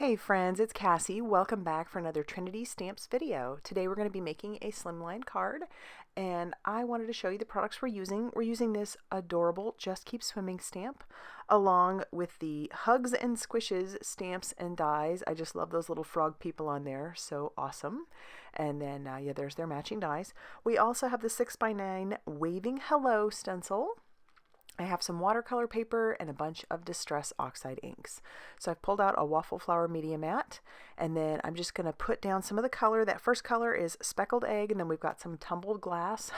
Hi friends, it's Cassie. Welcome back for another Trinity Stamps video. Today we're going to be making a slimline card, and I wanted to show you the products we're using. We're using this adorable Just Keep Swimming stamp along with the Hugs and Squishes stamps and dies. I just love those little frog people on there, so awesome. And then yeah, there's their matching dies. We also have the 6x9 Waving Hello stencil. I have some watercolor paper and a bunch of Distress Oxide inks. So I've pulled out a waffle flower media mat, and then I'm just going to put down some of the color. That first color is Speckled Egg, and then we've got some Tumbled Glass.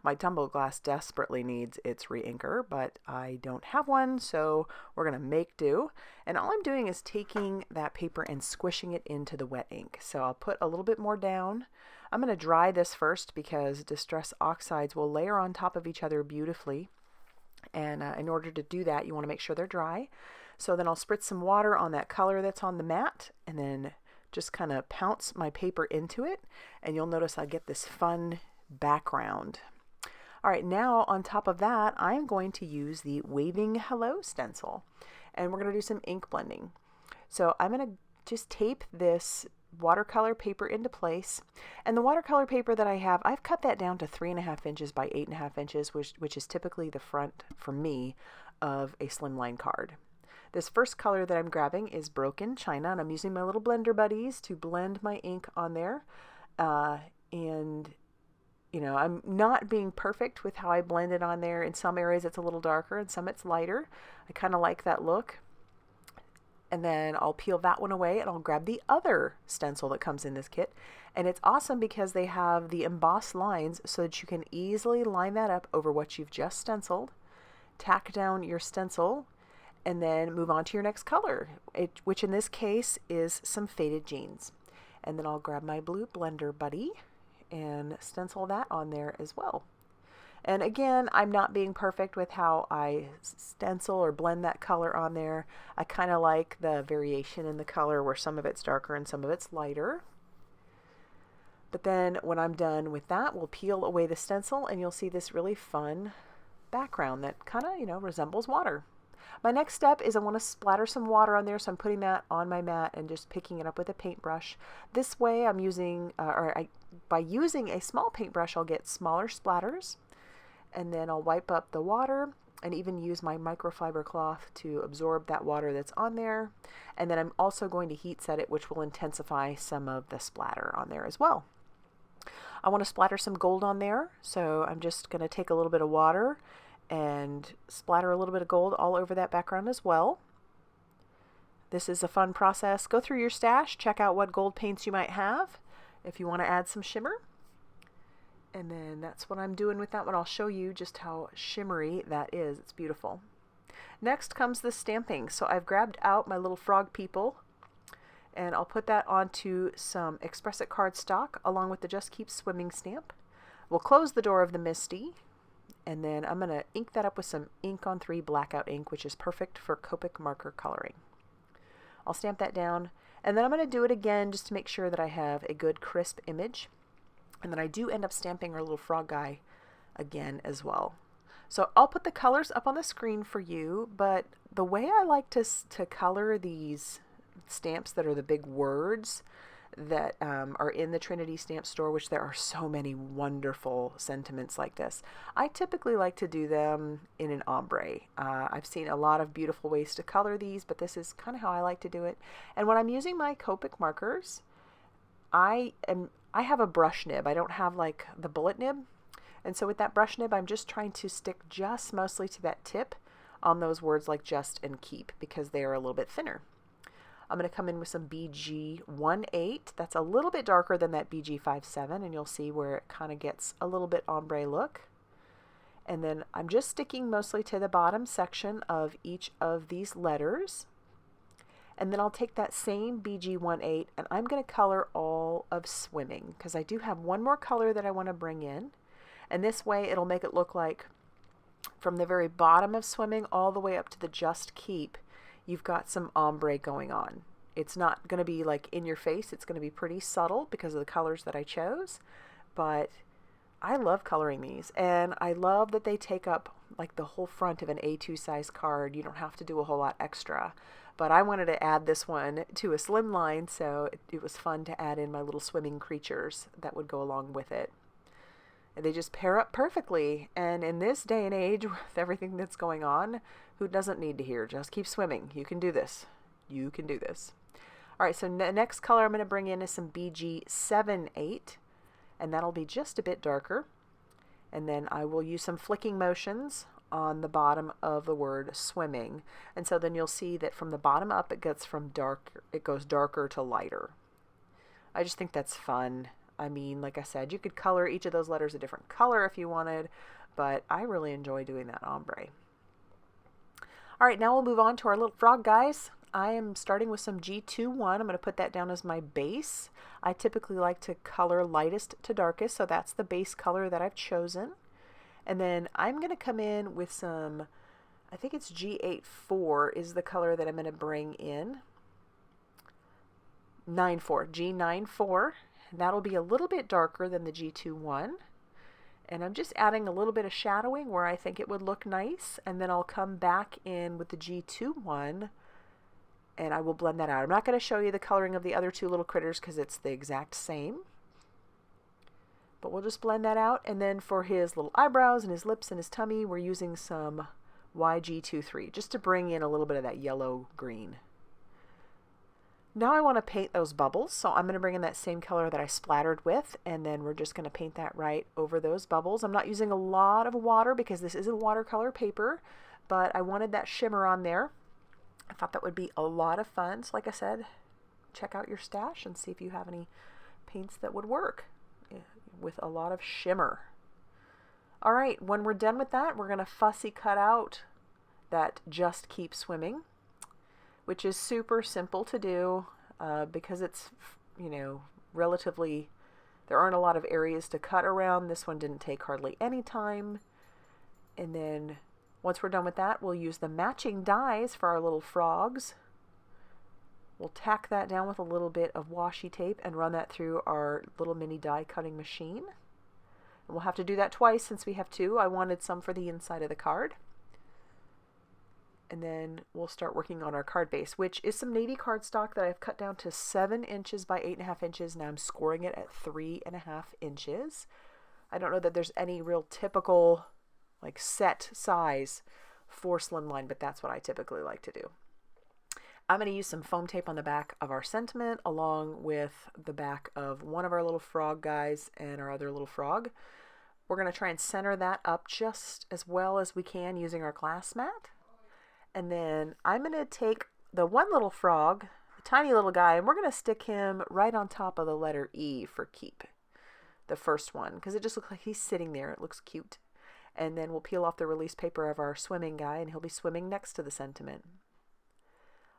My Tumbled Glass desperately needs its re-inker, but I don't have one, so we're going to make do. And all I'm doing is taking that paper and squishing it into the wet ink. So I'll put a little bit more down. I'm going to dry this first because Distress Oxides will layer on top of each other beautifully. And in order to do that, you want to make sure they're dry. So then I'll spritz some water on that color that's on the mat, and then just kind of pounce my paper into it, and you'll notice I get this fun background. All right, now on top of that, I'm going to use the Waving Hello stencil, and we're going to do some ink blending. So I'm going to just tape this watercolor paper into place, and the watercolor paper that I have, I've cut that down to 3.5 inches by 8.5 inches, which is typically the front for me of a slimline card. This first color that I'm grabbing is Broken China, and I'm using my little blender buddies to blend my ink on there. And you know, I'm not being perfect with how I blend it on there. In some areas it's a little darker, and some it's lighter. I kind of like that look. And then I'll peel that one away, and I'll grab the other stencil that comes in this kit. And it's awesome because they have the embossed lines so that you can easily line that up over what you've just stenciled, tack down your stencil, and then move on to your next color, which in this case is some Faded Jeans. And then I'll grab my blue blender buddy and stencil that on there as well. And again, I'm not being perfect with how I stencil or blend that color on there. I kind of like the variation in the color where some of it's darker and some of it's lighter. But then when I'm done with that, we'll peel away the stencil, and you'll see this really fun background that kind of, you know, resembles water. My next step is I want to splatter some water on there, so I'm putting that on my mat and just picking it up with a paintbrush. This way I'm using, by using a small paintbrush, I'll get smaller splatters. And then I'll wipe up the water and even use my microfiber cloth to absorb that water that's on there. And then I'm also going to heat set it, which will intensify some of the splatter on there as well. I want to splatter some gold on there, so I'm just going to take a little bit of water and splatter a little bit of gold all over that background as well. This is a fun process. Go through your stash, check out what gold paints you might have if you want to add some shimmer. And then that's what I'm doing with that one. I'll show you just how shimmery that is. It's beautiful. Next comes the stamping. So I've grabbed out my little frog people, and I'll put that onto some Express It cardstock along with the Just Keep Swimming stamp. We'll close the door of the Misty, and then I'm going to ink that up with some ink on 3 Blackout ink, which is perfect for Copic marker coloring. I'll stamp that down, and then I'm going to do it again just to make sure that I have a good crisp image. And then I do end up stamping our little frog guy again as well. So I'll put the colors up on the screen for you, but the way I like to color these stamps that are the big words that are in the Trinity stamp store, which there are so many wonderful sentiments like this, I typically like to do them in an ombre. I've seen a lot of beautiful ways to color these, but this is kind of how I like to do it. And when I'm using my Copic markers, I have a brush nib. I don't have like the bullet nib. And so with that brush nib, I'm just trying to stick just mostly to that tip on those words like just and keep, because they are a little bit thinner. I'm going to come in with some BG18. That's a little bit darker than that BG57, and you'll see where it kind of gets a little bit ombre look. And then I'm just sticking mostly to the bottom section of each of these letters. And then I'll take that same BG18 and I'm going to color all of Swimming, because I do have one more color that I want to bring in. And this way it'll make it look like from the very bottom of Swimming all the way up to the Just Keep, you've got some ombre going on. It's not going to be like in your face. It's going to be pretty subtle because of the colors that I chose. But I love coloring these, and I love that they take up like the whole front of an A2 size card, you don't have to do a whole lot extra. But I wanted to add this one to a Slimline, so it was fun to add in my little swimming creatures that would go along with it. And they just pair up perfectly. And in this day and age, with everything that's going on, who doesn't need to hear? Just keep swimming. You can do this. You can do this. All right, so the next color I'm going to bring in is some BG78, and that'll be just a bit darker. And then I will use some flicking motions on the bottom of the word swimming. And so then you'll see that from the bottom up it goes darker to lighter. I just think that's fun. I mean, like I said, you could color each of those letters a different color if you wanted, but I really enjoy doing that ombre. All right, now we'll move on to our little frog guys. I am starting with some G21. I'm going to put that down as my base. I typically like to color lightest to darkest, so that's the base color that I've chosen. And then I'm going to come in with some, I think it's G84 is the color that I'm going to bring in. 94, G94. That'll be a little bit darker than the G21. And I'm just adding a little bit of shadowing where I think it would look nice. And then I'll come back in with the G21 and I will blend that out. I'm not going to show you the coloring of the other two little critters because it's the exact same. But we'll just blend that out. And then for his little eyebrows and his lips and his tummy, we're using some YG23 just to bring in a little bit of that yellow green. Now I want to paint those bubbles, so I'm going to bring in that same color that I splattered with, and then we're just going to paint that right over those bubbles. I'm not using a lot of water because this isn't watercolor paper, but I wanted that shimmer on there. I thought that would be a lot of fun. So like I said, check out your stash and see if you have any paints that would work with a lot of shimmer. All right, when we're done with that, we're going to fussy cut out that Just Keep Swimming, which is super simple to do because it's, relatively, there aren't a lot of areas to cut around. This one didn't take hardly any time. And then once we're done with that, we'll use the matching dies for our little frogs. We'll tack that down with a little bit of washi tape and run that through our little mini die cutting machine. And we'll have to do that twice since we have two. I wanted some for the inside of the card. And then we'll start working on our card base, which is some navy cardstock that I've cut down to 7 inches by 8.5 inches. Now I'm scoring it at 3.5 inches. I don't know that there's any real typical set size for Slimline, but that's what I typically like to do. I'm going to use some foam tape on the back of our sentiment along with the back of one of our little frog guys and our other little frog. We're going to try and center that up just as well as we can using our glass mat. And then I'm going to take the one little frog, the tiny little guy, and we're going to stick him right on top of the letter E for keep. The first one, because it just looks like he's sitting there. It looks cute. And then we'll peel off the release paper of our swimming guy, and he'll be swimming next to the sentiment.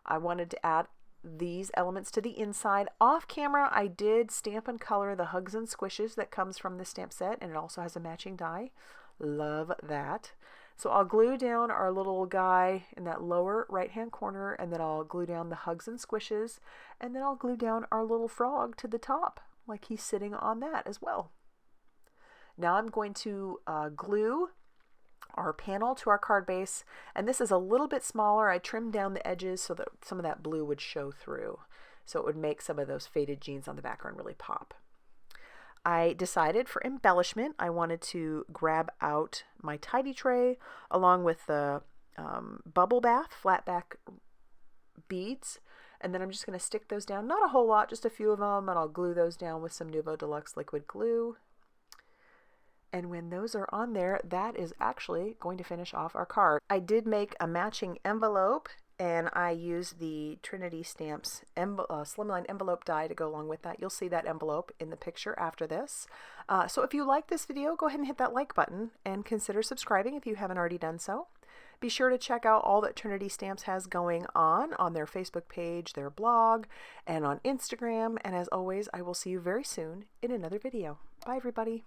I wanted to add these elements to the inside. Off camera, I did stamp and color the Hugs and Squishes that comes from the stamp set, and it also has a matching die. Love that. So I'll glue down our little guy in that lower right-hand corner, and then I'll glue down the Hugs and Squishes, and then I'll glue down our little frog to the top, like he's sitting on that as well. Now I'm going to glue our panel to our card base, and this is a little bit smaller. I trimmed down the edges so that some of that blue would show through, so it would make some of those faded jeans on the background really pop. I decided for embellishment I wanted to grab out my tidy tray along with the bubble bath flat back beads, and then I'm just going to stick those down, not a whole lot, just a few of them, and I'll glue those down with some Nuvo Deluxe liquid glue. And when those are on there, that is actually going to finish off our card. I did make a matching envelope, and I used the Trinity Stamps Slimline envelope die to go along with that. You'll see that envelope in the picture after this. So if you like this video, go ahead and hit that like button and consider subscribing if you haven't already done so. Be sure to check out all that Trinity Stamps has going on their Facebook page, their blog, and on Instagram. And as always, I will see you very soon in another video. Bye, everybody.